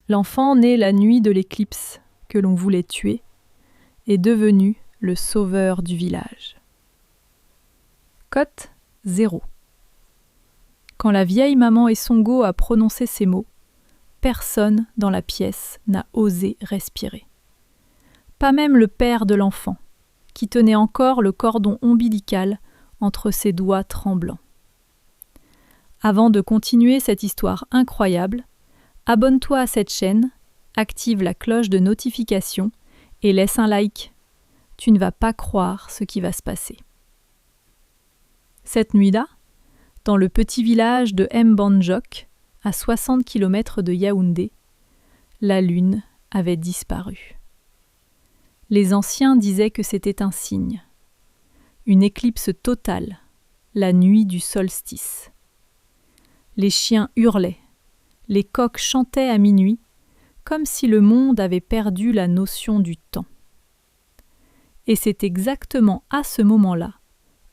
L'enfant né la nuit de l'éclipse que l'on voulait tuer est devenu le sauveur du village. Cote 0. Quand la vieille maman Esongo a prononcé ces mots, personne dans la pièce n'a osé respirer. Pas même le père de l'enfant, qui tenait encore le cordon ombilical entre ses doigts tremblants. Avant de continuer cette histoire incroyable, abonne-toi à cette chaîne, active la cloche de notification et laisse un like. Tu ne vas pas croire ce qui va se passer. Cette nuit-là, dans le petit village de Mbanjok, à 60 km de Yaoundé, la lune avait disparu. Les anciens disaient que c'était un signe. Une éclipse totale, la nuit du solstice. Les chiens hurlaient, les coqs chantaient à minuit, comme si le monde avait perdu la notion du temps. Et c'est exactement à ce moment-là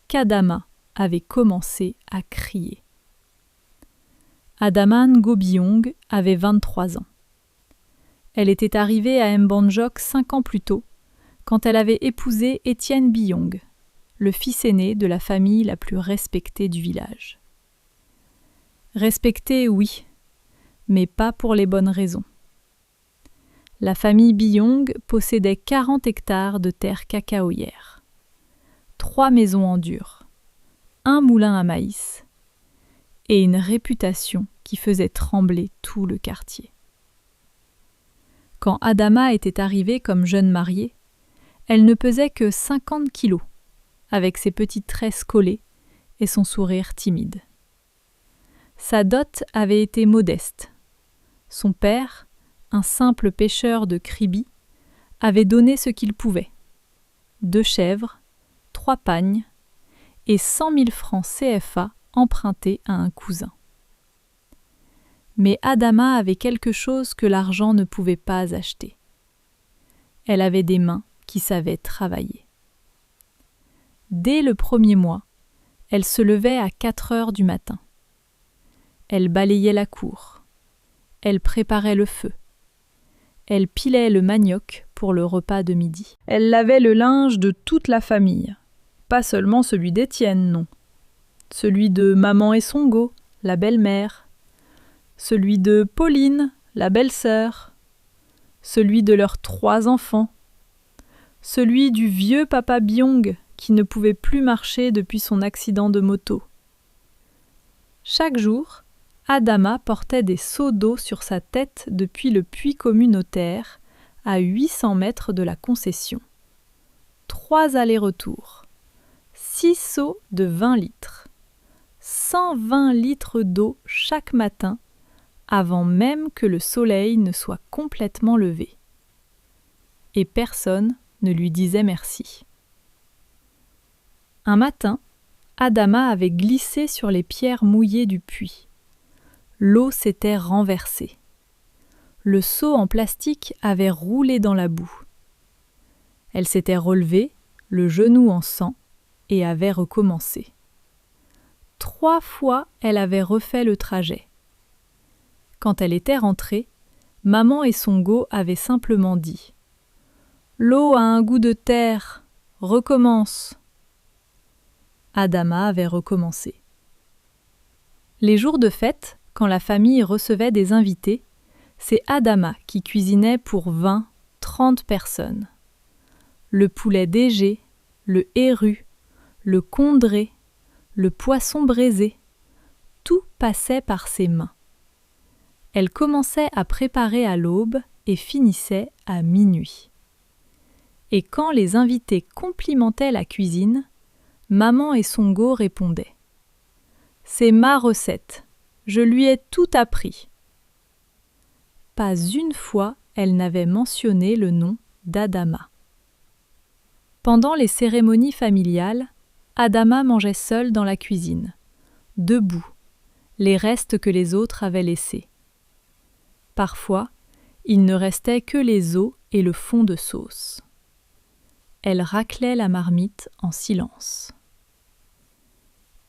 qu'Adama avait commencé à crier. Adama Ngo-Biong avait 23 ans. Elle était arrivée à Mbanjok 5 ans plus tôt, quand elle avait épousé Étienne Biong, le fils aîné de la famille la plus respectée du village. Respectée, oui, mais pas pour les bonnes raisons. La famille Biong possédait 40 hectares de terre cacaoyère, 3 maisons en dur, un moulin à maïs et une réputation qui faisait trembler tout le quartier. Quand Adama était arrivée comme jeune mariée, elle ne pesait que 50 kilos, avec ses petites tresses collées et son sourire timide. Sa dot avait été modeste. Son père, un simple pêcheur de Kribi, avait donné ce qu'il pouvait. 2 chèvres, 3 pagnes et 100 000 francs CFA empruntés à un cousin. Mais Adama avait quelque chose que l'argent ne pouvait pas acheter. Elle avait des mains qui savaient travailler. Dès le premier mois, elle se levait à 4 heures du matin. Elle balayait la cour. Elle préparait le feu. Elle pilait le manioc pour le repas de midi. Elle lavait le linge de toute la famille. Pas seulement celui d'Étienne, non. Celui de maman Esongo, la belle-mère. Celui de Pauline, la belle-sœur. Celui de leurs 3 enfants. Celui du vieux papa Biong, qui ne pouvait plus marcher depuis son accident de moto. Chaque jour, Adama portait des seaux d'eau sur sa tête depuis le puits communautaire, à 800 mètres de la concession. 3 allers-retours. 6 seaux de 20 litres. 120 litres d'eau chaque matin, avant même que le soleil ne soit complètement levé. Et personne ne lui disait merci. Un matin, Adama avait glissé sur les pierres mouillées du puits. L'eau s'était renversée. Le seau en plastique avait roulé dans la boue. Elle s'était relevée, le genou en sang, et avait recommencé. 3 fois, elle avait refait le trajet. Quand elle était rentrée, maman Esongo avait simplement dit « L'eau a un goût de terre, recommence !» Adama avait recommencé. Les jours de fête, quand la famille recevait des invités, c'est Adama qui cuisinait pour 20, 30 personnes. Le poulet DG, le héru, le condré, le poisson braisé, tout passait par ses mains. Elle commençait à préparer à l'aube et finissait à minuit. Et quand les invités complimentaient la cuisine, maman Esongo répondait « C'est ma recette, je lui ai tout appris. » Pas une fois elle n'avait mentionné le nom d'Adama. Pendant les cérémonies familiales, Adama mangeait seule dans la cuisine, debout, les restes que les autres avaient laissés. Parfois, il ne restait que les os et le fond de sauce. Elle raclait la marmite en silence.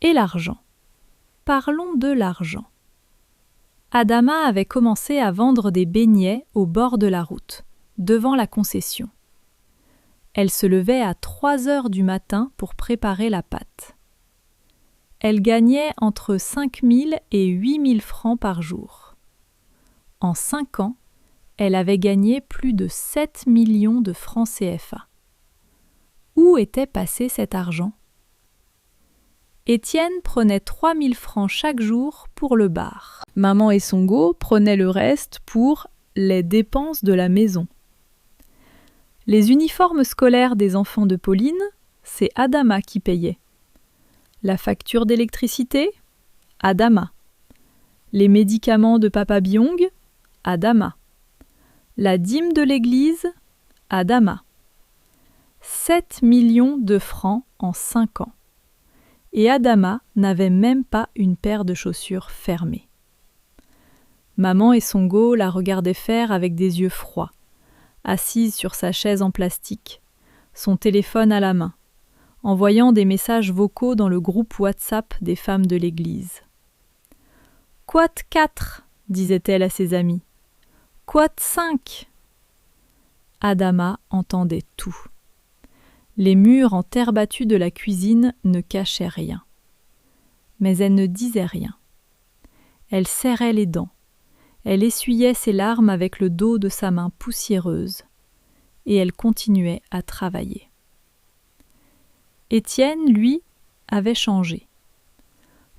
Et l'argent. Parlons de l'argent. Adama avait commencé à vendre des beignets au bord de la route, devant la concession. Elle se levait à 3 heures du matin pour préparer la pâte. Elle gagnait entre 5 000 et 8 000 francs par jour. En 5 ans, elle avait gagné plus de 7 millions de francs CFA. Où était passé cet argent? Étienne prenait 3 000 francs chaque jour pour le bar. Maman Essongo prenait le reste pour les dépenses de la maison. Les uniformes scolaires des enfants de Pauline, c'est Adama qui payait. La facture d'électricité, Adama. Les médicaments de Papa Biong, Adama. La dîme de l'église, Adama. 7 millions de francs en 5 ans. Et Adama n'avait même pas une paire de chaussures fermées. Maman Essongo la regardait faire avec des yeux froids, assise sur sa chaise en plastique, son téléphone à la main, envoyant des messages vocaux dans le groupe WhatsApp des femmes de l'église. « Quat 4 » disait-elle à ses amis. « Quat 5 » Adama entendait tout. Les murs en terre battue de la cuisine ne cachaient rien. Mais elle ne disait rien. Elle serrait les dents. Elle essuyait ses larmes avec le dos de sa main poussiéreuse. Et elle continuait à travailler. Étienne, lui, avait changé.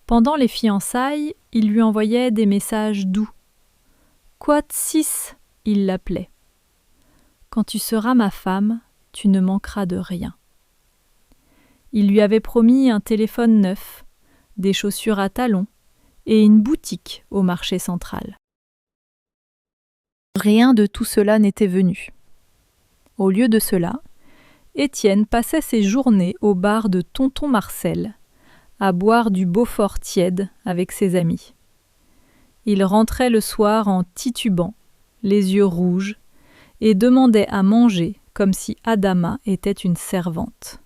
Pendant les fiançailles, il lui envoyait des messages doux. « Quat 6 » il l'appelait. « Quand tu seras ma femme, tu ne manqueras de rien. » Il lui avait promis un téléphone neuf, des chaussures à talons et une boutique au marché central. Rien de tout cela n'était venu. Au lieu de cela, Étienne passait ses journées au bar de Tonton Marcel, à boire du Beaufort tiède avec ses amis. Il rentrait le soir en titubant, les yeux rouges, et demandait à manger comme si Adama était une servante.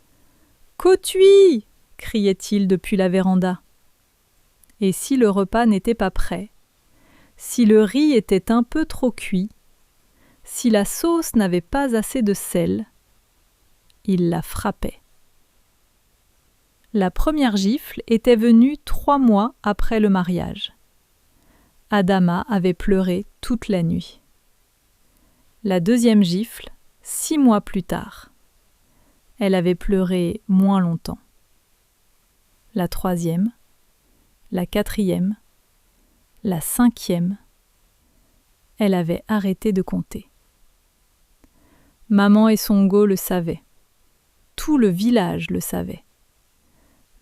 « Cotui !» criait-il depuis la véranda. Et si le repas n'était pas prêt, si le riz était un peu trop cuit, si la sauce n'avait pas assez de sel, il la frappait. La première gifle était venue 3 mois après le mariage. Adama avait pleuré toute la nuit. La deuxième gifle, 6 mois plus tard. Elle avait pleuré moins longtemps. La troisième, la quatrième, la 5e. Elle avait arrêté de compter. Maman Essongo le savait. Tout le village le savait.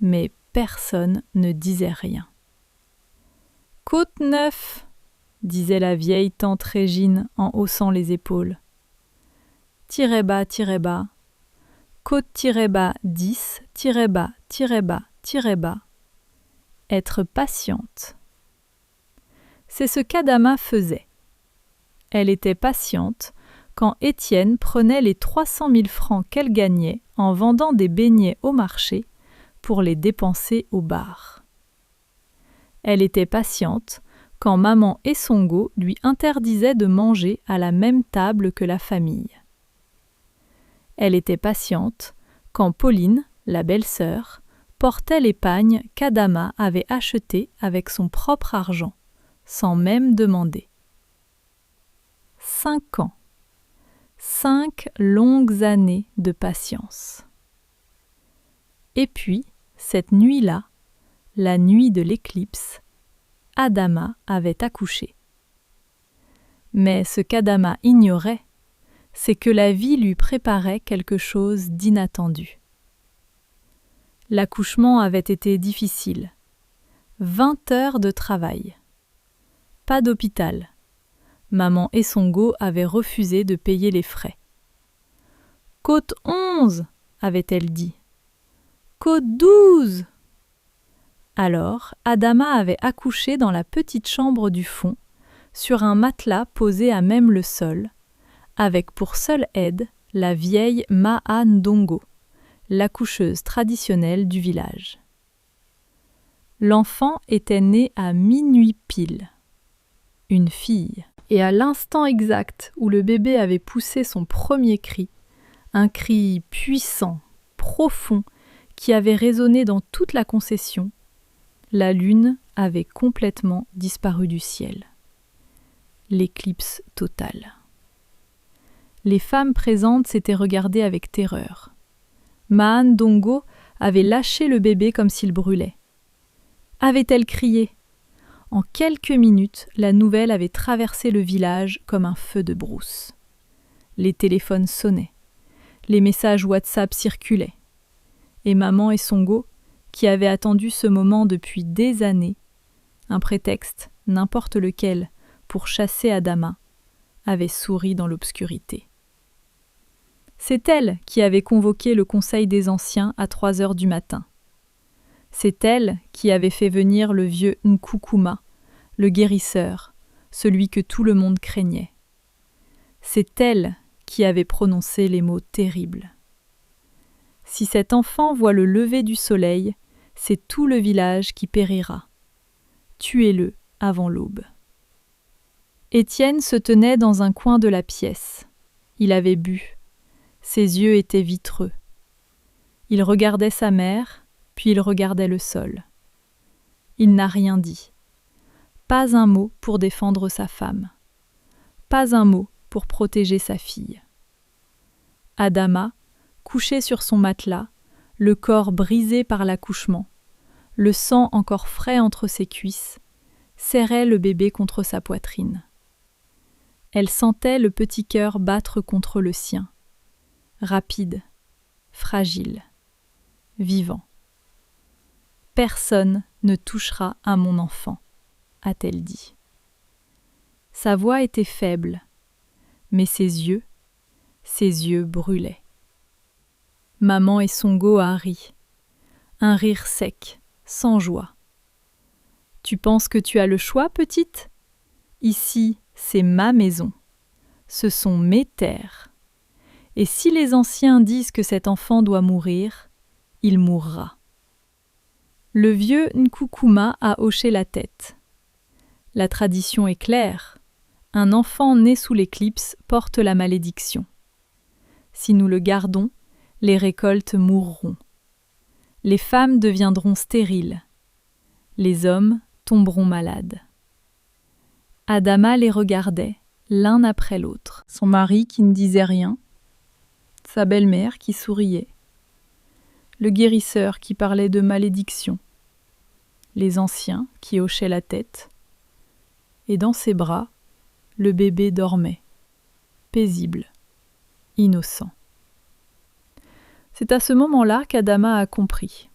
Mais personne ne disait rien. « Côte 9 » disait la vieille tante Régine en haussant les épaules. « Tirez bas, côte tirez bas 10, tirez bas, tirez bas, tirez bas. Être patiente. » C'est ce qu'Adama faisait. Elle était patiente quand Étienne prenait les 300 000 francs qu'elle gagnait en vendant des beignets au marché pour les dépenser au bar. Elle était patiente quand maman Essongo lui interdisait de manger à la même table que la famille. Elle était patiente quand Pauline, la belle-sœur, portait les pagnes qu'Adama avait achetés avec son propre argent, sans même demander. 5 ans. 5 longues années de patience. Et puis, cette nuit-là, la nuit de l'éclipse, Adama avait accouché. Mais ce qu'Adama ignorait, c'est que la vie lui préparait quelque chose d'inattendu. L'accouchement avait été difficile. 20 heures de travail. Pas d'hôpital. Maman Essongo avait refusé de payer les frais. « Côte 11 » avait-elle dit. « Côte 12 » Alors, Adama avait accouché dans la petite chambre du fond, sur un matelas posé à même le sol, avec pour seule aide la vieille Maha Ndongo, l'accoucheuse traditionnelle du village. L'enfant était né à minuit pile. Une fille. Et à l'instant exact où le bébé avait poussé son premier cri, un cri puissant, profond, qui avait résonné dans toute la concession, la lune avait complètement disparu du ciel. L'éclipse totale. Les femmes présentes s'étaient regardées avec terreur. Maan Dongo avait lâché le bébé comme s'il brûlait. Avait-elle crié ? En quelques minutes, la nouvelle avait traversé le village comme un feu de brousse. Les téléphones sonnaient. Les messages WhatsApp circulaient. Et maman et Songo, qui avaient attendu ce moment depuis des années, un prétexte, n'importe lequel, pour chasser Adama, avaient souri dans l'obscurité. C'est elle qui avait convoqué le conseil des anciens à 3 heures du matin. C'est elle qui avait fait venir le vieux Nkukuma, le guérisseur, celui que tout le monde craignait. C'est elle qui avait prononcé les mots terribles. Si cet enfant voit le lever du soleil, c'est tout le village qui périra. Tuez-le avant l'aube. Étienne se tenait dans un coin de la pièce. Il avait bu. Ses yeux étaient vitreux. Il regardait sa mère, puis il regardait le sol. Il n'a rien dit. Pas un mot pour défendre sa femme. Pas un mot pour protéger sa fille. Adama, couché sur son matelas, le corps brisé par l'accouchement, le sang encore frais entre ses cuisses, serrait le bébé contre sa poitrine. Elle sentait le petit cœur battre contre le sien. Rapide, fragile, vivant. « Personne ne touchera à mon enfant », a-t-elle dit. Sa voix était faible, mais ses yeux brûlaient. Maman et Songo a ri. Un rire sec, sans joie. « Tu penses que tu as le choix, petite ? Ici, c'est ma maison. Ce sont mes terres. Et si les anciens disent que cet enfant doit mourir, il mourra. » Le vieux Nkukuma a hoché la tête. La tradition est claire. Un enfant né sous l'éclipse porte la malédiction. Si nous le gardons, les récoltes mourront. Les femmes deviendront stériles. Les hommes tomberont malades. Adama les regardait, l'un après l'autre. Son mari qui ne disait rien, sa belle-mère qui souriait, le guérisseur qui parlait de malédiction, les anciens qui hochaient la tête, et dans ses bras, le bébé dormait, paisible, innocent. C'est à ce moment-là qu'Adama a compris.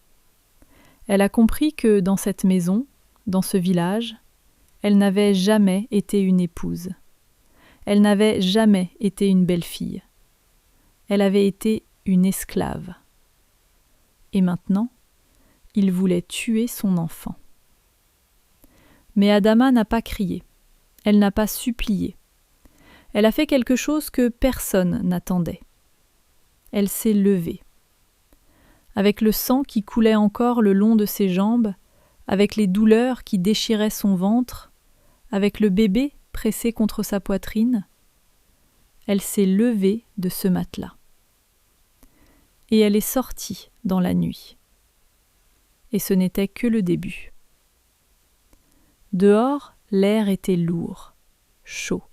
Elle a compris que dans cette maison, dans ce village, elle n'avait jamais été une épouse. Elle n'avait jamais été une belle-fille. Elle avait été une esclave. Et maintenant, il voulait tuer son enfant. Mais Adama n'a pas crié. Elle n'a pas supplié. Elle a fait quelque chose que personne n'attendait. Elle s'est levée. Avec le sang qui coulait encore le long de ses jambes, avec les douleurs qui déchiraient son ventre, avec le bébé pressé contre sa poitrine, elle s'est levée de ce matelas. Et elle est sortie dans la nuit. Et ce n'était que le début. Dehors, l'air était lourd, chaud.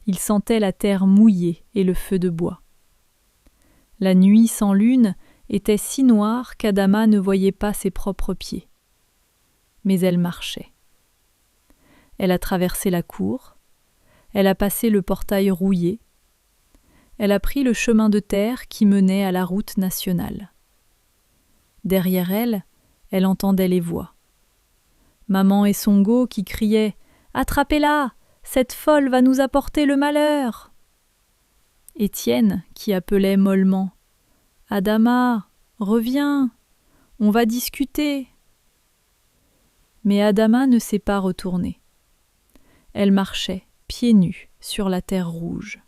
Il sentait la terre mouillée et le feu de bois. La nuit sans lune était si noire qu'Adama ne voyait pas ses propres pieds. Mais elle marchait. Elle a traversé la cour, elle a passé le portail rouillé, elle a pris le chemin de terre qui menait à la route nationale. Derrière elle, elle entendait les voix. Maman et Songo qui criaient « Attrapez-la, cette folle va nous apporter le malheur !» Étienne qui appelait mollement « Adama, reviens, on va discuter !» Mais Adama ne s'est pas retournée. Elle marchait, pieds nus, sur la terre rouge.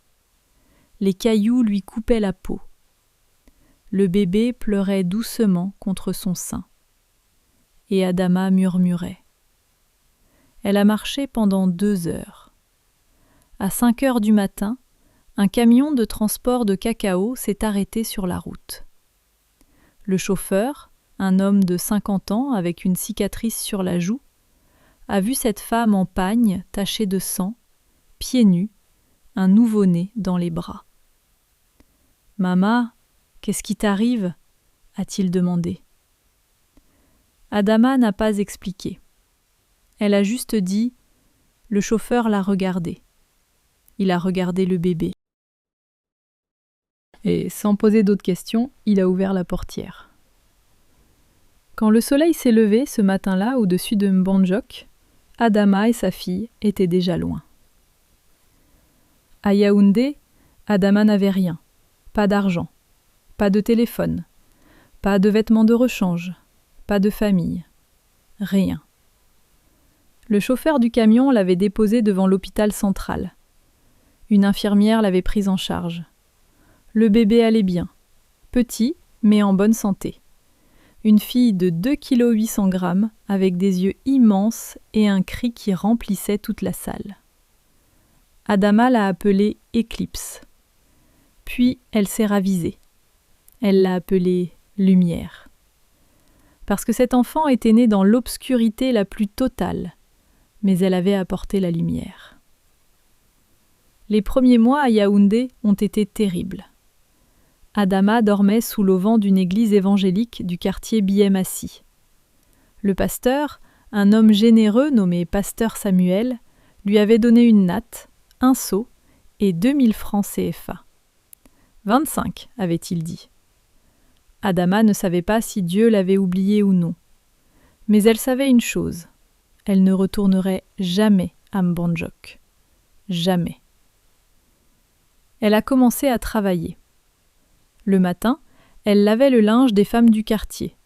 Les cailloux lui coupaient la peau. Le bébé pleurait doucement contre son sein. et Adama murmurait. Elle a marché pendant 2 heures. À 5 heures du matin, un camion de transport de cacao s'est arrêté sur la route. Le chauffeur, un homme de 50 ans avec une cicatrice sur la joue, a vu cette femme en pagne tachée de sang, pieds nus, un nouveau-né dans les bras. « Mama, qu'est-ce qui t'arrive » a-t-il demandé. Adama n'a pas expliqué. Elle a juste dit « Le chauffeur l'a regardé. Il a regardé le bébé. » Et sans poser d'autres questions, il a ouvert la portière. Quand le soleil s'est levé ce matin-là au-dessus de Mbandjok, Adama et sa fille étaient déjà loin. À Yaoundé, Adama n'avait rien. Pas d'argent, pas de téléphone, pas de vêtements de rechange, pas de famille. Rien. Le chauffeur du camion l'avait déposé devant l'hôpital central. Une infirmière l'avait prise en charge. Le bébé allait bien, petit mais en bonne santé. Une fille de 2,8 kg avec des yeux immenses et un cri qui remplissait toute la salle. Adama l'a appelée Éclipse. Puis elle s'est ravisée. Elle l'a appelée Lumière. Parce que cet enfant était né dans l'obscurité la plus totale, mais elle avait apporté la lumière. Les premiers mois à Yaoundé ont été terribles. Adama dormait sous l'auvent d'une église évangélique du quartier Biémassi. Le pasteur, un homme généreux nommé Pasteur Samuel, lui avait donné une natte, un seau et 2000 francs CFA. 25, avait-il dit. Adama ne savait pas si Dieu l'avait oublié ou non. Mais elle savait une chose, elle ne retournerait jamais à Mbandjok. Jamais. Elle a commencé à travailler. Le matin, elle lavait le linge des femmes du quartier.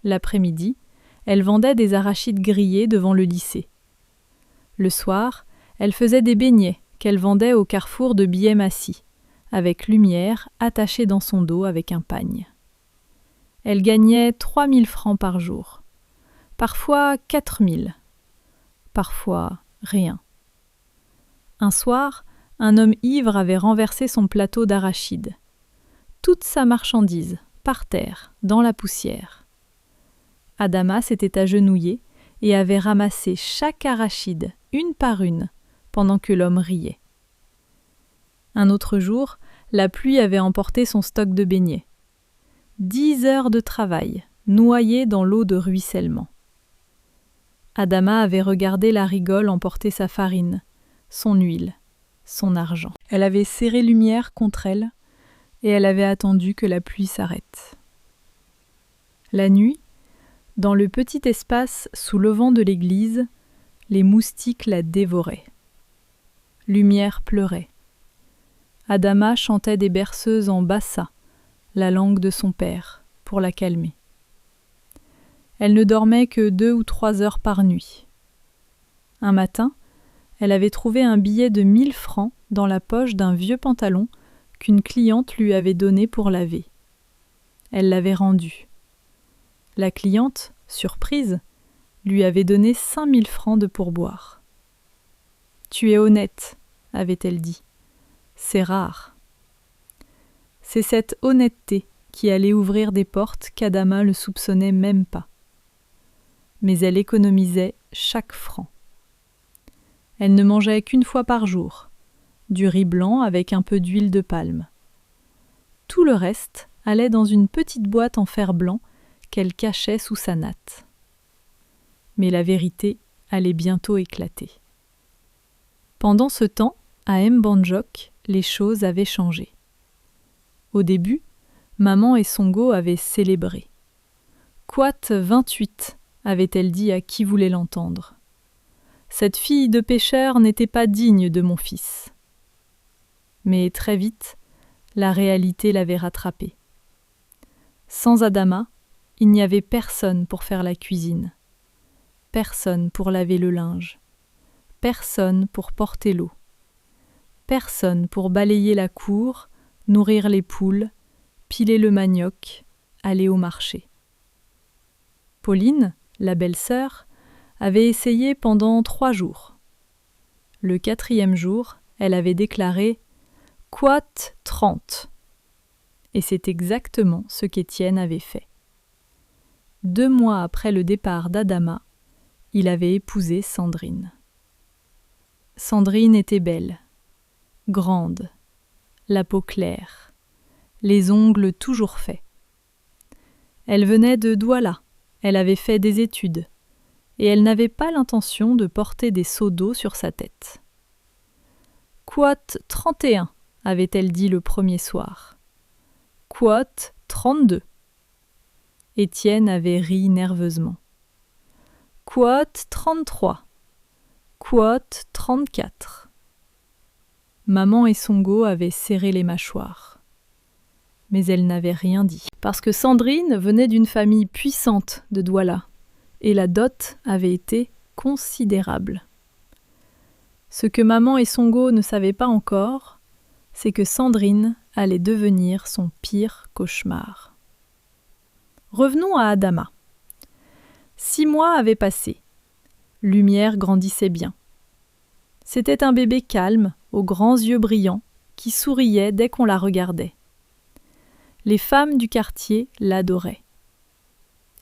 L'après-midi, elle vendait des arachides grillés devant le lycée. Le soir, elle faisait des beignets qu'elle vendait au carrefour de Biémassi, avec Lumière attachée dans son dos avec un pagne. Elle gagnait 3000 francs par jour, parfois 4000, parfois rien. Un soir, un homme ivre avait renversé son plateau d'arachides. Toute sa marchandise, par terre, dans la poussière. Adama s'était agenouillée et avait ramassé chaque arachide, une par une, pendant que l'homme riait. Un autre jour, la pluie avait emporté son stock de beignets. 10 heures de travail, noyées dans l'eau de ruissellement. Adama avait regardé la rigole emporter sa farine, son huile, son argent. Elle avait serré Lumière contre elle, et elle avait attendu que la pluie s'arrête. La nuit, dans le petit espace sous l'auvent de l'église, les moustiques la dévoraient. Lumière pleurait. Adama chantait des berceuses en bassa, la langue de son père, pour la calmer. Elle ne dormait que 2 ou 3 heures par nuit. Un matin, elle avait trouvé un billet de 1000 francs dans la poche d'un vieux pantalon qu'une cliente lui avait donné pour laver. Elle l'avait rendu. La cliente, surprise, lui avait donné 5000 francs de pourboire. « Tu es honnête », avait-elle dit. « C'est rare. » C'est cette honnêteté qui allait ouvrir des portes qu'Adama ne soupçonnait même pas. Mais elle économisait chaque franc. Elle ne mangeait qu'une fois par jour, du riz blanc avec un peu d'huile de palme. Tout le reste allait dans une petite boîte en fer blanc qu'elle cachait sous sa natte. Mais la vérité allait bientôt éclater. Pendant ce temps, à Mbandjok, les choses avaient changé. Au début, maman et Songo avaient célébré. « Quat 28 » avait-elle dit à qui voulait l'entendre. « Cette fille de pêcheur n'était pas digne de mon fils. » Mais très vite, la réalité l'avait rattrapée. Sans Adama, il n'y avait personne pour faire la cuisine, personne pour laver le linge, personne pour porter l'eau, personne pour balayer la cour, nourrir les poules, piler le manioc, aller au marché. Pauline, la belle-sœur, avait essayé pendant 3 jours. Le 4e jour, elle avait déclaré « Quote 30 ». Et c'est exactement ce qu'Étienne avait fait. 2 mois après le départ d'Adama, il avait épousé Sandrine. Sandrine était belle, grande, la peau claire, les ongles toujours faits. Elle venait de Douala, elle avait fait des études, et elle n'avait pas l'intention de porter des seaux d'eau sur sa tête. « Quote 31 » avait-elle dit le premier soir. « Quote 32 » Étienne avait ri nerveusement. « Quote 33 » Quote 34 Maman et Songo avaient serré les mâchoires. Mais elle n'avait rien dit, parce que Sandrine venait d'une famille puissante de Douala, et la dot avait été considérable. Ce que maman et Songo ne savaient pas encore, c'est que Sandrine allait devenir son pire cauchemar. Revenons à Adama. 6 mois avaient passé. Lumière grandissait bien. C'était un bébé calme, aux grands yeux brillants, qui souriait dès qu'on la regardait. Les femmes du quartier l'adoraient.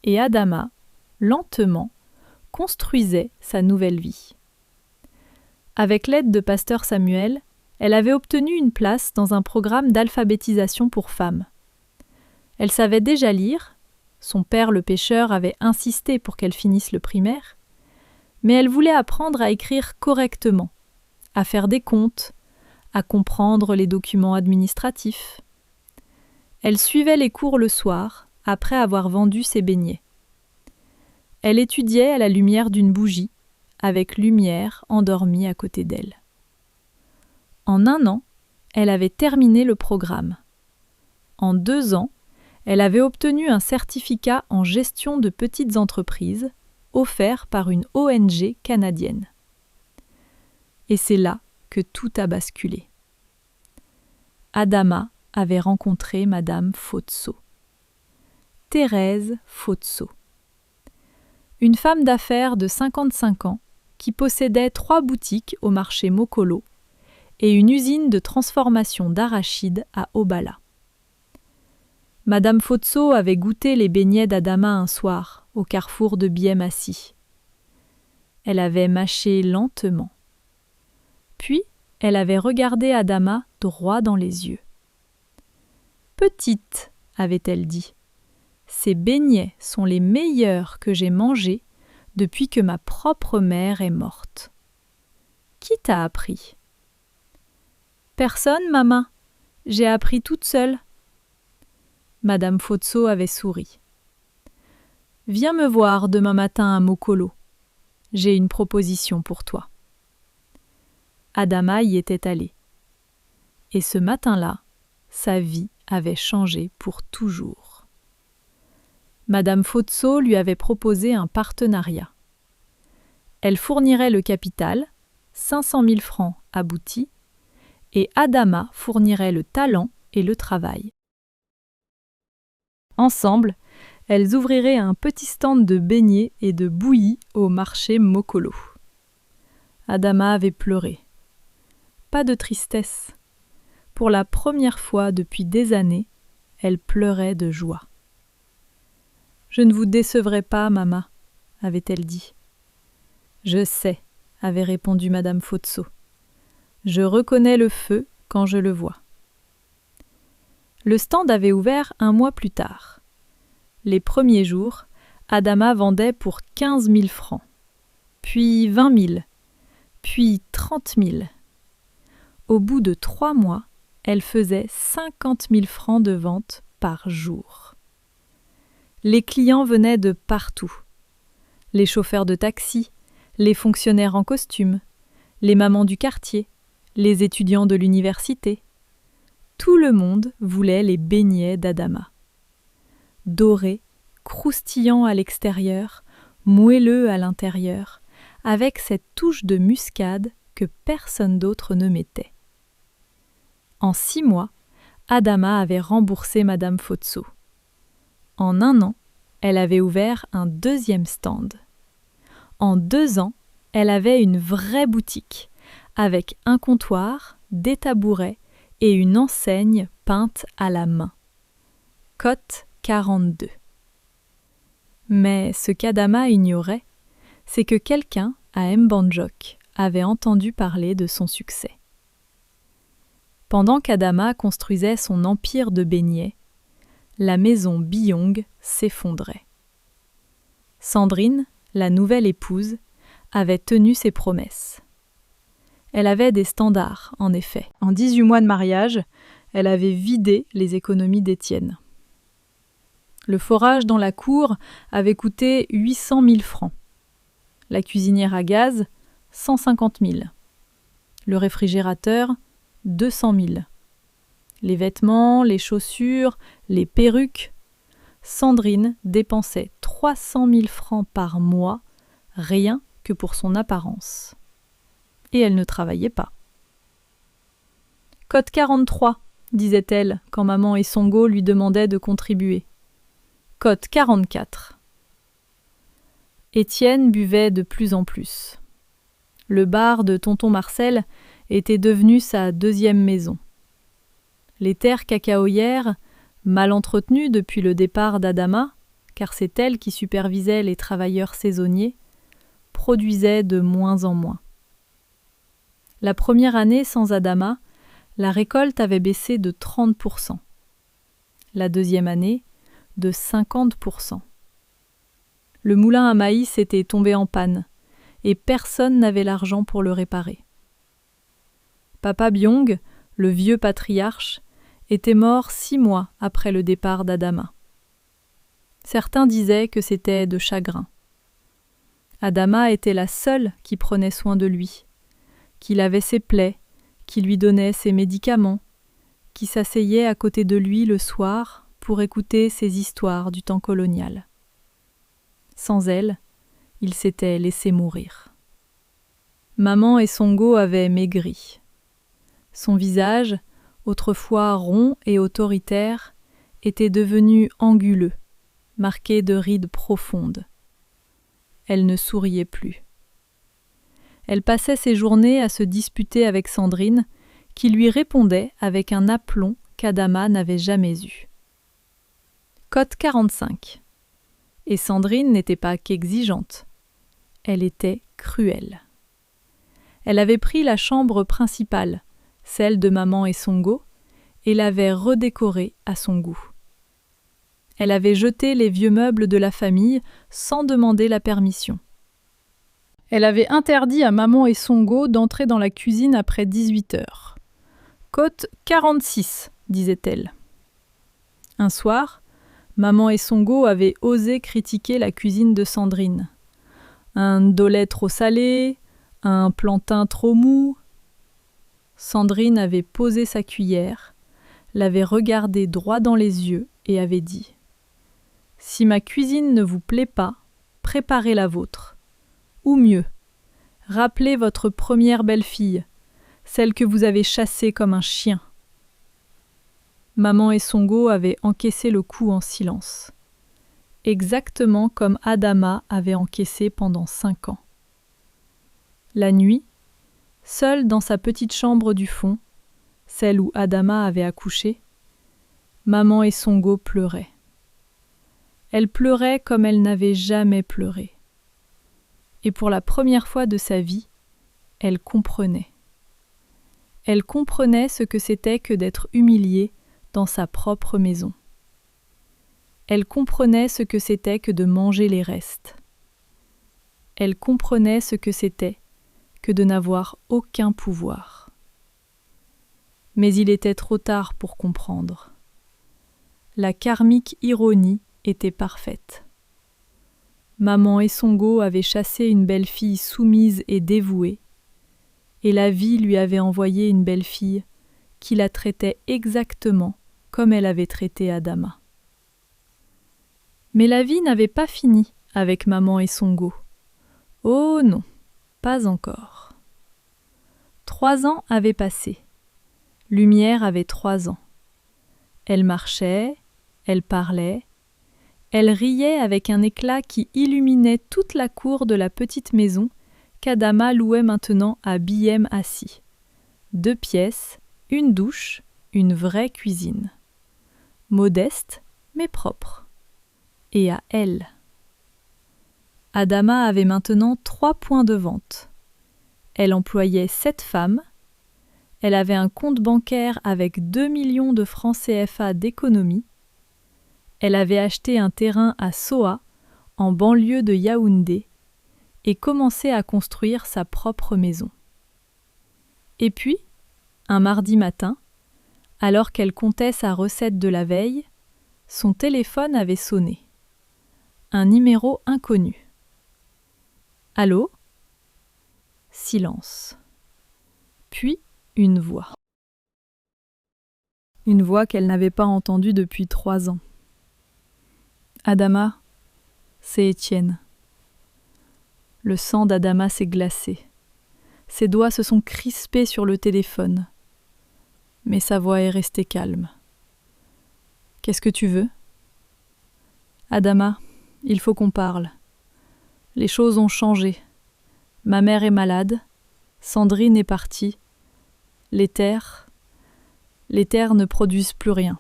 Et Adama, lentement, construisait sa nouvelle vie. Avec l'aide de Pasteur Samuel, elle avait obtenu une place dans un programme d'alphabétisation pour femmes. Elle savait déjà lire, son père le pêcheur avait insisté pour qu'elle finisse le primaire, mais elle voulait apprendre à écrire correctement, à faire des comptes, à comprendre les documents administratifs. Elle suivait les cours le soir, après avoir vendu ses beignets. Elle étudiait à la lumière d'une bougie, avec Lumière endormie à côté d'elle. En 1 an, elle avait terminé le programme. En 2 ans, elle avait obtenu un certificat en gestion de petites entreprises, offert par une ONG canadienne. Et c'est là que tout a basculé. Adama avait rencontré Madame Fotso. Thérèse Fotso. Une femme d'affaires de 55 ans qui possédait 3 boutiques au marché Mokolo et une usine de transformation d'arachides à Obala. Madame Fotso avait goûté les beignets d'Adama un soir, au carrefour de Biémassi. Elle avait mâché lentement. Puis, elle avait regardé Adama droit dans les yeux. « Petite, » avait-elle dit, « ces beignets sont les meilleurs que j'ai mangés depuis que ma propre mère est morte. » « Qui t'a appris ?»« Personne, maman. J'ai appris toute seule. » Madame Fotso avait souri. « Viens me voir demain matin à Mokolo. J'ai une proposition pour toi. » Adama y était allé. Et ce matin-là, sa vie avait changé pour toujours. Madame Fotso lui avait proposé un partenariat. Elle fournirait le capital, 500 000 francs aboutis, et Adama fournirait le talent et le travail. Ensemble, elles ouvriraient un petit stand de beignets et de bouillies au marché Mokolo. Adama avait pleuré. Pas de tristesse. Pour la première fois depuis des années, elle pleurait de joie. « Je ne vous décevrai pas, maman, » avait-elle dit. « Je sais, » avait répondu Madame Fotso. « Je reconnais le feu quand je le vois. » Le stand avait ouvert 1 mois plus tard. Les premiers jours, Adama vendait pour 15 000 francs, puis 20 000, puis 30 000. Au bout de 3 mois, elle faisait 50 000 francs de vente par jour. Les clients venaient de partout. Les chauffeurs de taxi, les fonctionnaires en costume, les mamans du quartier, les étudiants de l'université. Tout le monde voulait les beignets d'Adama. Dorés, croustillants à l'extérieur, moelleux à l'intérieur, avec cette touche de muscade que personne d'autre ne mettait. En 6 mois, Adama avait remboursé Madame Fotso. En 1 an, elle avait ouvert un deuxième stand. En 2 ans, elle avait une vraie boutique, avec un comptoir, des tabourets et une enseigne peinte à la main. Cote 42. Mais ce qu'Adama ignorait, c'est que quelqu'un à Mbanjok avait entendu parler de son succès. Pendant qu'Adama construisait son empire de beignets, la maison Byong s'effondrait. Sandrine, la nouvelle épouse, avait tenu ses promesses. Elle avait des standards, en effet. En 18 mois de mariage, elle avait vidé les économies d'Étienne. Le forage dans la cour avait coûté 800 000 francs. La cuisinière à gaz, 150 000. Le réfrigérateur, 200 000. Les vêtements, les chaussures, les perruques. Sandrine dépensait 300 000 francs par mois, rien que pour son apparence. Et elle ne travaillait pas. « Cote 43 », disait-elle quand maman et Songo lui demandaient de contribuer. « Cote 44 ». Étienne buvait de plus en plus. Le bar de tonton Marcel était devenu sa deuxième maison. Les terres cacaoyères, mal entretenues depuis le départ d'Adama, car c'est elle qui supervisait les travailleurs saisonniers, produisaient de moins en moins. La première année sans Adama, la récolte avait baissé de 30%. La deuxième année, de 50%. Le moulin à maïs était tombé en panne, et personne n'avait l'argent pour le réparer. Papa Byong, le vieux patriarche, était mort 6 mois après le départ d'Adama. Certains disaient que c'était de chagrin. Adama était la seule qui prenait soin de lui, qui lavait ses plaies, qui lui donnait ses médicaments, qui s'asseyait à côté de lui le soir pour écouter ses histoires du temps colonial. Sans elle, il s'était laissé mourir. Maman et Songo avaient maigri. Son visage, autrefois rond et autoritaire, était devenu anguleux, marqué de rides profondes. Elle ne souriait plus. Elle passait ses journées à se disputer avec Sandrine, qui lui répondait avec un aplomb qu'Adama n'avait jamais eu. Cote 45. Et Sandrine n'était pas qu'exigeante. Elle était cruelle. Elle avait pris la chambre principale, celle de maman et Songo, et l'avait redécorée à son goût. Elle avait jeté les vieux meubles de la famille sans demander la permission. Elle avait interdit à maman et Songo d'entrer dans la cuisine après 18 heures. « Cote 46 », disait-elle. Un soir, maman et Songo avaient osé critiquer la cuisine de Sandrine. Un dolet trop salé, un plantain trop mou. Sandrine avait posé sa cuillère, l'avait regardé droit dans les yeux et avait dit « Si ma cuisine ne vous plaît pas, préparez la vôtre. Ou mieux, rappelez votre première belle-fille, celle que vous avez chassée comme un chien. » Maman et Songo avaient encaissé le coup en silence, exactement comme Adama avait encaissé pendant 5 ans. La nuit, seule dans sa petite chambre du fond, celle où Adama avait accouché, maman et Songo pleuraient. Elle pleurait comme elle n'avait jamais pleuré. Et pour la première fois de sa vie, elle comprenait. Elle comprenait ce que c'était que d'être humiliée dans sa propre maison. Elle comprenait ce que c'était que de manger les restes. Elle comprenait ce que c'était que de n'avoir aucun pouvoir. Mais il était trop tard pour comprendre. La karmique ironie était parfaite. Maman et Songo avaient chassé une belle-fille soumise et dévouée, et la vie lui avait envoyé une belle-fille qui la traitait exactement comme elle avait traité Adama. Mais la vie n'avait pas fini avec maman et Songo. Oh non, pas encore. 3 ans avaient passé. Lumière avait 3 ans. Elle marchait, elle parlait, Elle riait avec un éclat qui illuminait toute la cour de la petite maison qu'Adama louait maintenant à Bihem Assi. 2 pièces, une douche, une vraie cuisine. Modeste, mais propre. Et à elle. Adama avait maintenant 3 points de vente. Elle employait 7 femmes. Elle avait un compte bancaire avec 2 millions de francs CFA d'économie. Elle avait acheté un terrain à Soa, en banlieue de Yaoundé, et commencé à construire sa propre maison. Et puis, un mardi matin, alors qu'elle comptait sa recette de la veille, son téléphone avait sonné. Un numéro inconnu. Allô ? Silence. Puis une voix. Une voix qu'elle n'avait pas entendue depuis 3 ans. Adama, c'est Étienne. Le sang d'Adama s'est glacé. Ses doigts se sont crispés sur le téléphone. Mais sa voix est restée calme. Qu'est-ce que tu veux ? Adama, il faut qu'on parle. Les choses ont changé. Ma mère est malade. Sandrine est partie. Les terres ne produisent plus rien.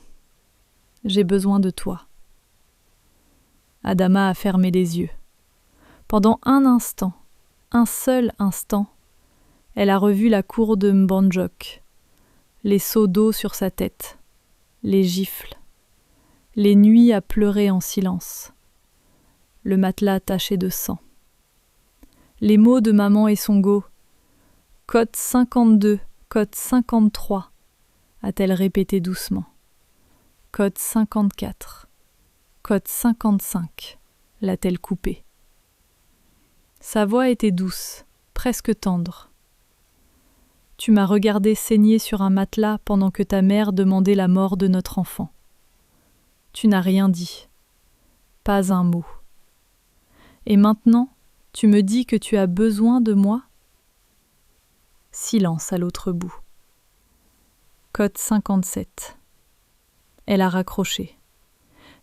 J'ai besoin de toi. Adama a fermé les yeux. Pendant un instant, un seul instant, elle a revu la cour de Mbandjok, les seaux d'eau sur sa tête, les gifles, les nuits à pleurer en silence, le matelas taché de sang. Les mots de maman et Songo, code 52, code 53, a-t-elle répété doucement. Code 54, code 55, l'a-t-elle coupé. Sa voix était douce, presque tendre. Tu m'as regardé saigner sur un matelas pendant que ta mère demandait la mort de notre enfant. Tu n'as rien dit, pas un mot. Et maintenant, tu me dis que tu as besoin de moi ? Silence à l'autre bout. Code 57. Elle a raccroché,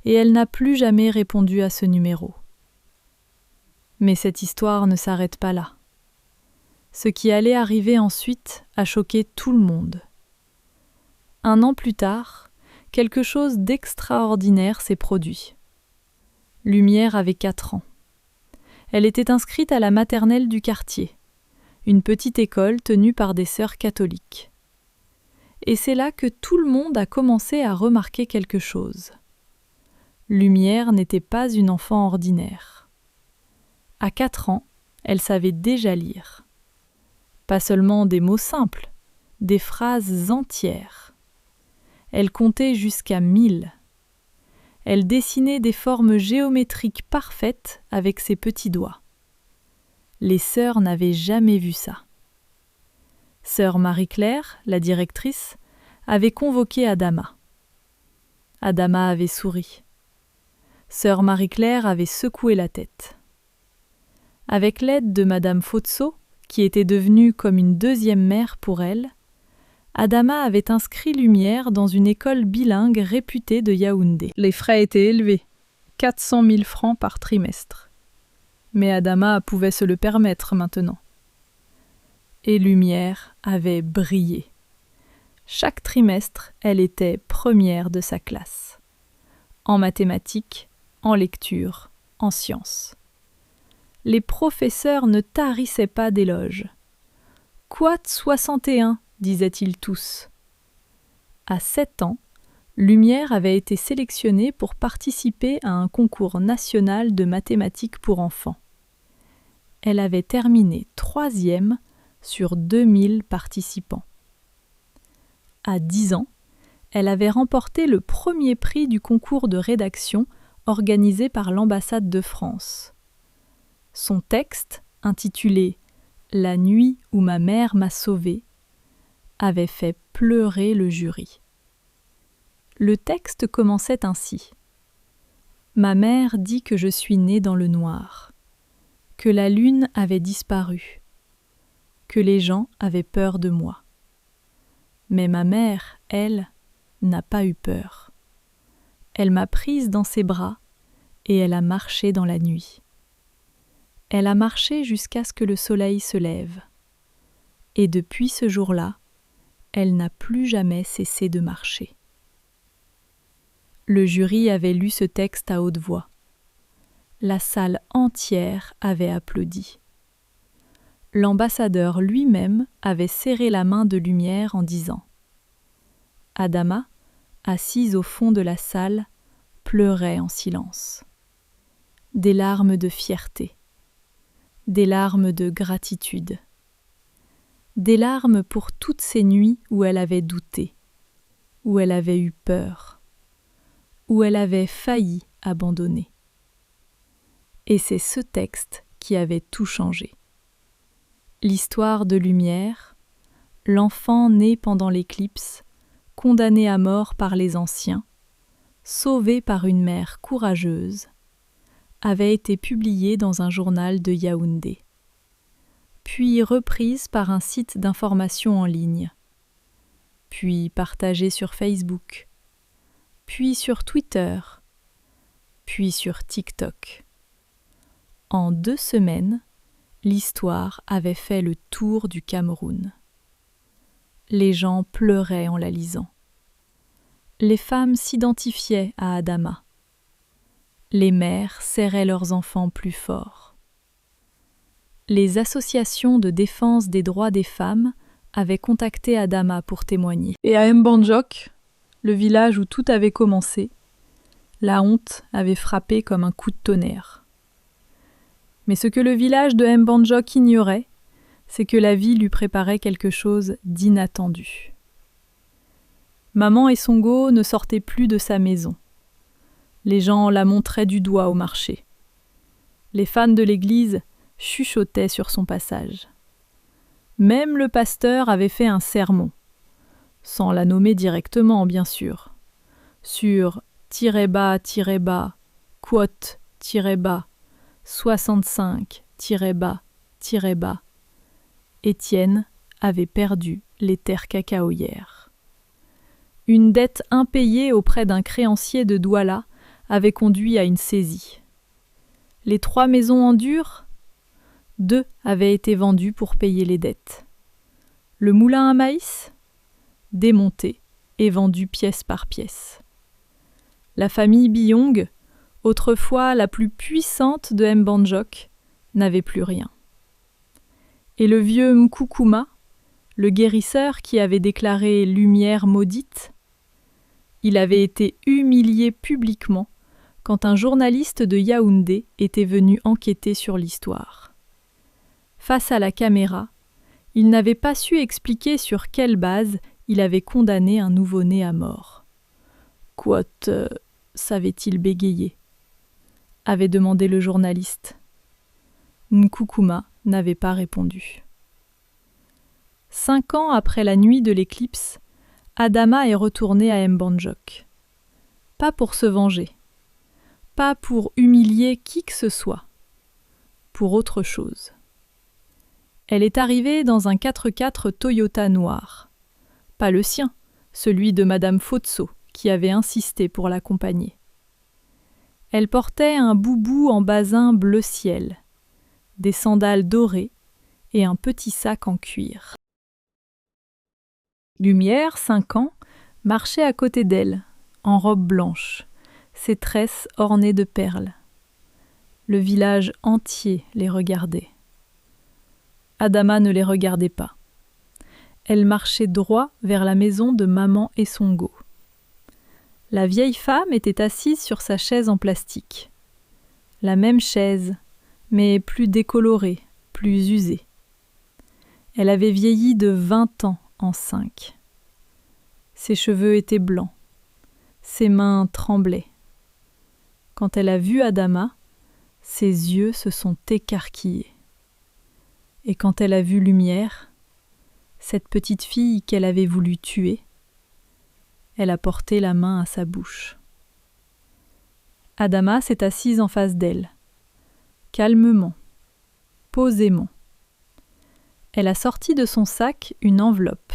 et elle n'a plus jamais répondu à ce numéro. Mais cette histoire ne s'arrête pas là. Ce qui allait arriver ensuite a choqué tout le monde. 1 an plus tard, quelque chose d'extraordinaire s'est produit. Lumière avait 4 ans. Elle était inscrite à la maternelle du quartier, une petite école tenue par des sœurs catholiques. Et c'est là que tout le monde a commencé à remarquer quelque chose. Lumière n'était pas une enfant ordinaire. À 4 ans, elle savait déjà lire. Pas seulement des mots simples, des phrases entières. Elle comptait jusqu'à 1000. Elle dessinait des formes géométriques parfaites avec ses petits doigts. Les sœurs n'avaient jamais vu ça. Sœur Marie-Claire, la directrice, avait convoqué Adama. Adama avait souri. Sœur Marie-Claire avait secoué la tête. Avec l'aide de Madame Fotso, qui était devenue comme une deuxième mère pour elle, Adama avait inscrit Lumière dans une école bilingue réputée de Yaoundé. Les frais étaient élevés, 400 000 francs par trimestre. Mais Adama pouvait se le permettre maintenant. Et Lumière avait brillé. Chaque trimestre, elle était première de sa classe. En mathématiques, en lecture, en sciences. Les professeurs ne tarissaient pas d'éloges. « Quat 61 » disaient-ils tous. À 7 ans, Lumière avait été sélectionnée pour participer à un concours national de mathématiques pour enfants. Elle avait terminé 3e sur 2000 participants. À 10 ans, elle avait remporté le premier prix du concours de rédaction organisé par l'ambassade de France. Son texte, intitulé « La nuit où ma mère m'a sauvée », avait fait pleurer le jury. Le texte commençait ainsi. « Ma mère dit que je suis née dans le noir, que la lune avait disparu, que les gens avaient peur de moi. Mais ma mère, elle, n'a pas eu peur. Elle m'a prise dans ses bras et elle a marché dans la nuit. Elle a marché jusqu'à ce que le soleil se lève. Et depuis ce jour-là, elle n'a plus jamais cessé de marcher. Le jury avait lu ce texte à haute voix. La salle entière avait applaudi. L'ambassadeur lui-même avait serré la main de Lumière en disant « Adama, assise au fond de la salle, pleurait en silence. Des larmes de fierté, des larmes de gratitude, des larmes pour toutes ces nuits où elle avait douté, où elle avait eu peur, où elle avait failli abandonner. Et c'est ce texte qui avait tout changé. L'histoire de Lumière, l'enfant né pendant l'éclipse, condamné à mort par les anciens, sauvé par une mère courageuse, avait été publiée dans un journal de Yaoundé, puis reprise par un site d'information en ligne, puis partagée sur Facebook, puis sur Twitter, puis sur TikTok. En 2 semaines, l'histoire avait fait le tour du Cameroun. Les gens pleuraient en la lisant. Les femmes s'identifiaient à Adama. Les mères serraient leurs enfants plus fort. Les associations de défense des droits des femmes avaient contacté Adama pour témoigner. Et à Mbandjok, le village où tout avait commencé, la honte avait frappé comme un coup de tonnerre. Mais ce que le village de Mbandjok ignorait, c'est que la vie lui préparait quelque chose d'inattendu. Maman Essongo ne sortait plus de sa maison. Les gens la montraient du doigt au marché. Les fans de l'église chuchotaient sur son passage. Même le pasteur avait fait un sermon, sans la nommer directement bien sûr, sur -bas, quote -bas, 65-bas, Étienne avait perdu les terres cacaoyères. Une dette impayée auprès d'un créancier de Douala avait conduit à une saisie. Les 3 maisons en dur, 2 avaient été vendues pour payer les dettes. Le moulin à maïs, démonté et vendu pièce par pièce. La famille Biong, autrefois la plus puissante de Mbandjok, n'avait plus rien. Et le vieux Mkoukouma, le guérisseur qui avait déclaré « lumière maudite », il avait été humilié publiquement quand un journaliste de Yaoundé était venu enquêter sur l'histoire. Face à la caméra, il n'avait pas su expliquer sur quelle base il avait condamné un nouveau-né à mort. « Quote, savait-il bégayer ?» avait demandé le journaliste. Nkoukouma n'avait pas répondu. 5 ans après la nuit de l'éclipse, Adama est retournée à Mbandjok. Pas pour se venger, pas pour humilier qui que ce soit, pour autre chose. Elle est arrivée dans un 4x4 Toyota noir. Pas le sien, celui de Madame Fotso, qui avait insisté pour l'accompagner. Elle portait un boubou en basin bleu ciel, des sandales dorées et un petit sac en cuir. Lumière, 5 ans, marchait à côté d'elle, en robe blanche, ses tresses ornées de perles. Le village entier les regardait. Adama ne les regardait pas. Elle marchait droit vers la maison de maman Essongo. La vieille femme était assise sur sa chaise en plastique. La même chaise, mais plus décolorée, plus usée. Elle avait vieilli de 20 ans en 5. Ses cheveux étaient blancs. Ses mains tremblaient. Quand elle a vu Adama, ses yeux se sont écarquillés. Et quand elle a vu Lumière, cette petite fille qu'elle avait voulu tuer, elle a porté la main à sa bouche. Adama s'est assise en face d'elle, calmement, posément. Elle a sorti de son sac une enveloppe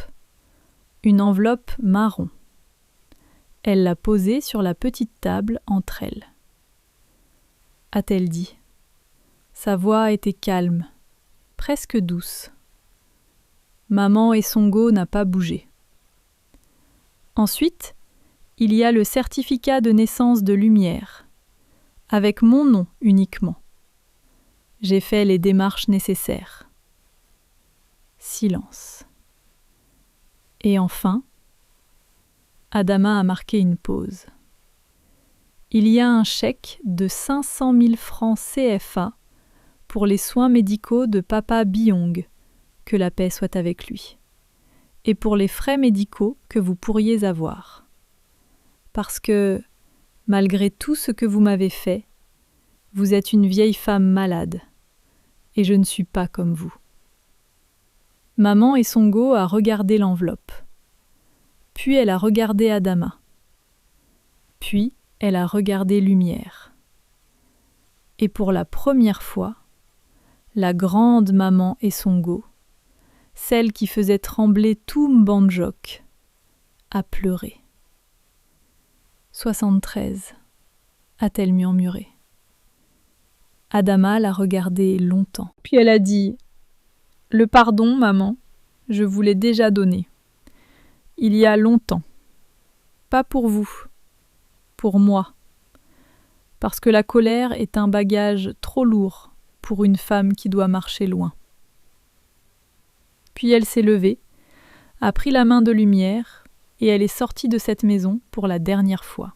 marron. Elle l'a posée sur la petite table entre elles. a-t-elle dit. Sa voix était calme, presque douce. Maman Esongo n'a pas bougé. Ensuite, il y a le certificat de naissance de Lumière, avec mon nom uniquement. J'ai fait les démarches nécessaires. Silence. Et enfin, Adama a marqué une pause. Il y a un chèque de 500 000 francs CFA pour les soins médicaux de Papa Biong, que la paix soit avec lui, et pour les frais médicaux que vous pourriez avoir. Parce que, malgré tout ce que vous m'avez fait, vous êtes une vieille femme malade, et je ne suis pas comme vous. Maman Esongo a regardé l'enveloppe. Puis elle a regardé Adama. Puis elle a regardé Lumière. Et pour la première fois, la grande maman Esongo, celle qui faisait trembler tout Mbandjok, a pleuré. 73, a-t-elle murmuré. Adama l'a regardée longtemps. Puis elle a dit « Le pardon, maman, je vous l'ai déjà donné. Il y a longtemps. Pas pour vous, pour moi. Parce que la colère est un bagage trop lourd pour une femme qui doit marcher loin. » Puis elle s'est levée, a pris la main de Lumière, et elle est sortie de cette maison pour la dernière fois.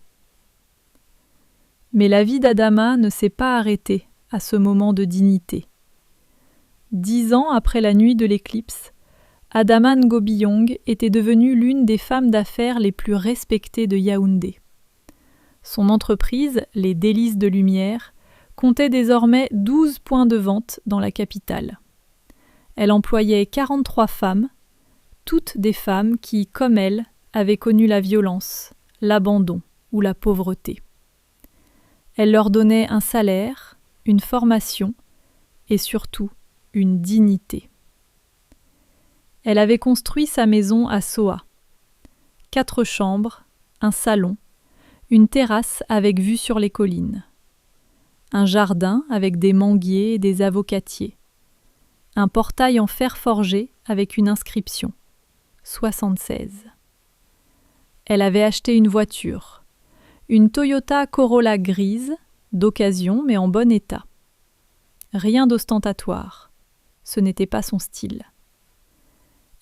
Mais la vie d'Adama ne s'est pas arrêtée à ce moment de dignité. 10 ans après la nuit de l'éclipse, Adama Ngobiyong était devenue l'une des femmes d'affaires les plus respectées de Yaoundé. Son entreprise, les Délices de Lumière, comptait désormais 12 points de vente dans la capitale. Elle employait 43 femmes, toutes des femmes qui, comme elle, avaient connu la violence, l'abandon ou la pauvreté. Elle leur donnait un salaire, une formation et surtout une dignité. Elle avait construit sa maison à Soa. 4 chambres, un salon, une terrasse avec vue sur les collines, un jardin avec des manguiers et des avocatiers, un portail en fer forgé avec une inscription, 76. Elle avait acheté une voiture, une Toyota Corolla grise, d'occasion mais en bon état. Rien d'ostentatoire, ce n'était pas son style.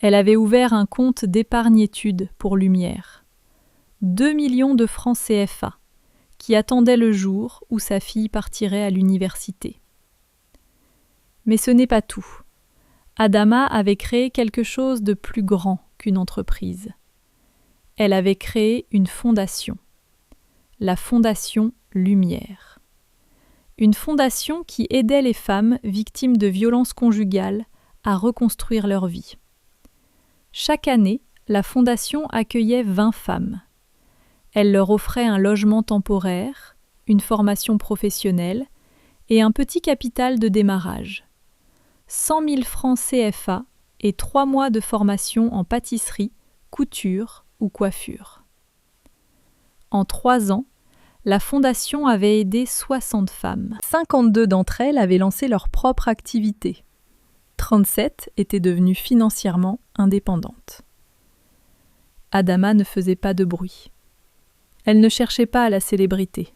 Elle avait ouvert un compte d'épargne-études pour Lumière. 2 millions de francs CFA, qui attendaient le jour où sa fille partirait à l'université. Mais ce n'est pas tout. Adama avait créé quelque chose de plus grand qu'une entreprise. Elle avait créé une fondation, la Fondation Lumière. Une fondation qui aidait les femmes victimes de violences conjugales à reconstruire leur vie. Chaque année, la fondation accueillait 20 femmes. Elle leur offrait un logement temporaire, une formation professionnelle et un petit capital de démarrage. 100 000 francs CFA et 3 mois de formation en pâtisserie, couture ou coiffure. En 3 ans, la fondation avait aidé 60 femmes. 52 d'entre elles avaient lancé leur propre activité. 37 étaient devenues financièrement indépendantes. Adama ne faisait pas de bruit. Elle ne cherchait pas la célébrité.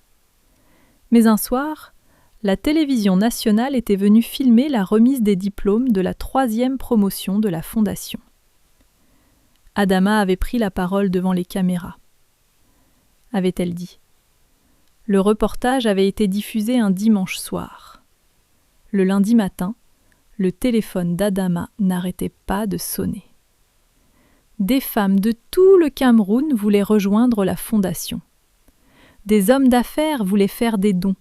Mais un soir, la télévision nationale était venue filmer la remise des diplômes de la 3e promotion de la fondation. Adama avait pris la parole devant les caméras. Avait-elle dit. Le reportage avait été diffusé un dimanche soir. Le lundi matin, le téléphone d'Adama n'arrêtait pas de sonner. Des femmes de tout le Cameroun voulaient rejoindre la fondation. Des hommes d'affaires voulaient faire des dons.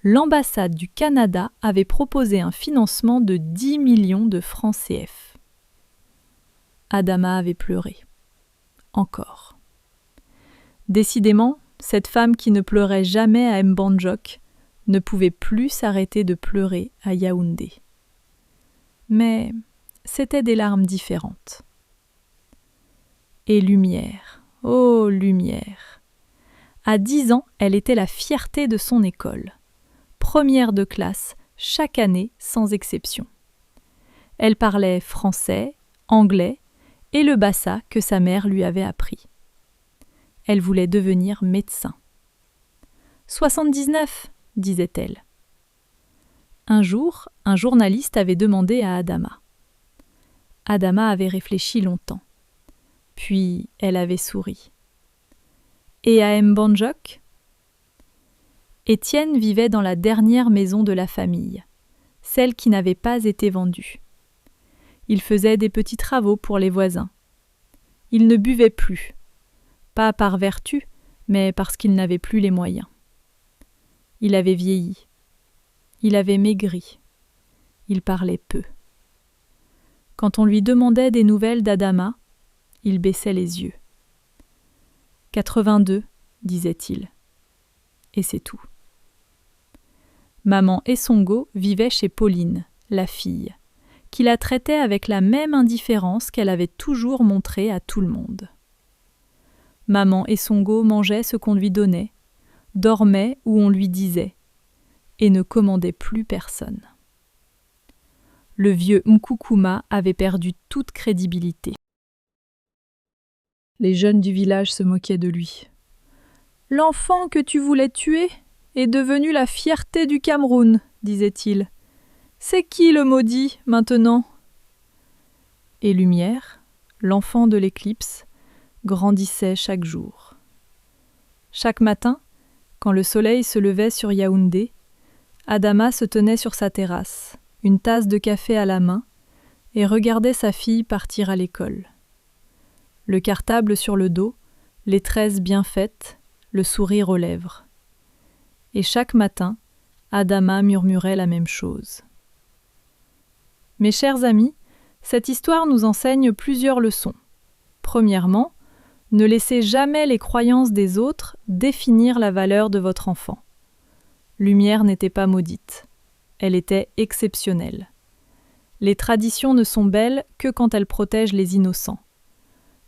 L'ambassade du Canada avait proposé un financement de 10 millions de francs CF. Adama avait pleuré. Encore. Décidément, cette femme qui ne pleurait jamais à Mbandjok ne pouvait plus s'arrêter de pleurer à Yaoundé. Mais c'étaient des larmes différentes. Et Lumière, oh Lumière. À 10 ans, elle était la fierté de son école. première de classe chaque année sans exception. Elle parlait français, anglais et le bassa que sa mère lui avait appris. Elle voulait devenir médecin. 79, disait-elle. Un jour, un journaliste avait demandé à Adama. Adama avait réfléchi longtemps. Puis elle avait souri. Et à Mbandjok ? Étienne vivait dans la dernière maison de la famille, celle qui n'avait pas été vendue. Il faisait des petits travaux pour les voisins. Il ne buvait plus, pas par vertu, mais parce qu'il n'avait plus les moyens. Il avait vieilli. Il avait maigri. Il parlait peu. Quand on lui demandait des nouvelles d'Adama, il baissait les yeux. 82, disait-il. Et c'est tout. Maman Essongo vivait chez Pauline, la fille, qui la traitait avec la même indifférence qu'elle avait toujours montrée à tout le monde. Maman Essongo mangeait ce qu'on lui donnait, dormait où on lui disait, et ne commandait plus personne. Le vieux Nkoukouma avait perdu toute crédibilité. Les jeunes du village se moquaient de lui. « L'enfant que tu voulais tuer est devenu la fierté du Cameroun, disait-il. C'est qui le maudit, maintenant ?» Et Lumière, l'enfant de l'éclipse, grandissait chaque jour. Chaque matin, quand le soleil se levait sur Yaoundé, Adama se tenait sur sa terrasse, une tasse de café à la main, et regardait sa fille partir à l'école. Le cartable sur le dos, les tresses bien faites, le sourire aux lèvres. Et chaque matin, Adama murmurait la même chose. Mes chers amis, cette histoire nous enseigne plusieurs leçons. Premièrement, ne laissez jamais les croyances des autres définir la valeur de votre enfant. Lumière n'était pas maudite. Elle était exceptionnelle. Les traditions ne sont belles que quand elles protègent les innocents.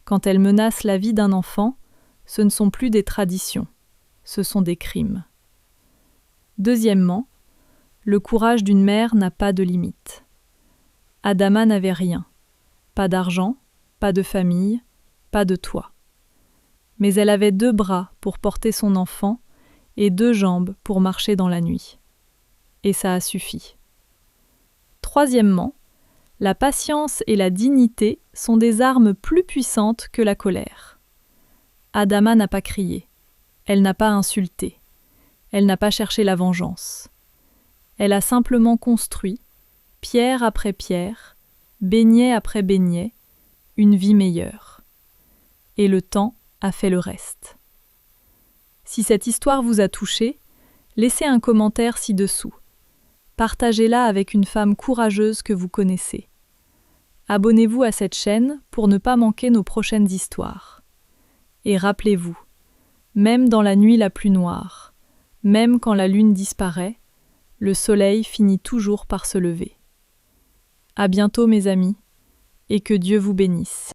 Quand elles menacent la vie d'un enfant, ce ne sont plus des traditions, ce sont des crimes. Deuxièmement, le courage d'une mère n'a pas de limite. Adama n'avait rien, pas d'argent, pas de famille, pas de toit. Mais elle avait 2 bras pour porter son enfant et 2 jambes pour marcher dans la nuit. Et ça a suffi. Troisièmement, la patience et la dignité sont des armes plus puissantes que la colère. Adama n'a pas crié, elle n'a pas insulté, elle n'a pas cherché la vengeance. Elle a simplement construit, pierre après pierre, beignet après beignet, une vie meilleure. Et le temps a fait le reste. Si cette histoire vous a touché, laissez un commentaire ci-dessous. Partagez-la avec une femme courageuse que vous connaissez. Abonnez-vous à cette chaîne pour ne pas manquer nos prochaines histoires. Et rappelez-vous, même dans la nuit la plus noire, même quand la lune disparaît, le soleil finit toujours par se lever. À bientôt mes amis, et que Dieu vous bénisse.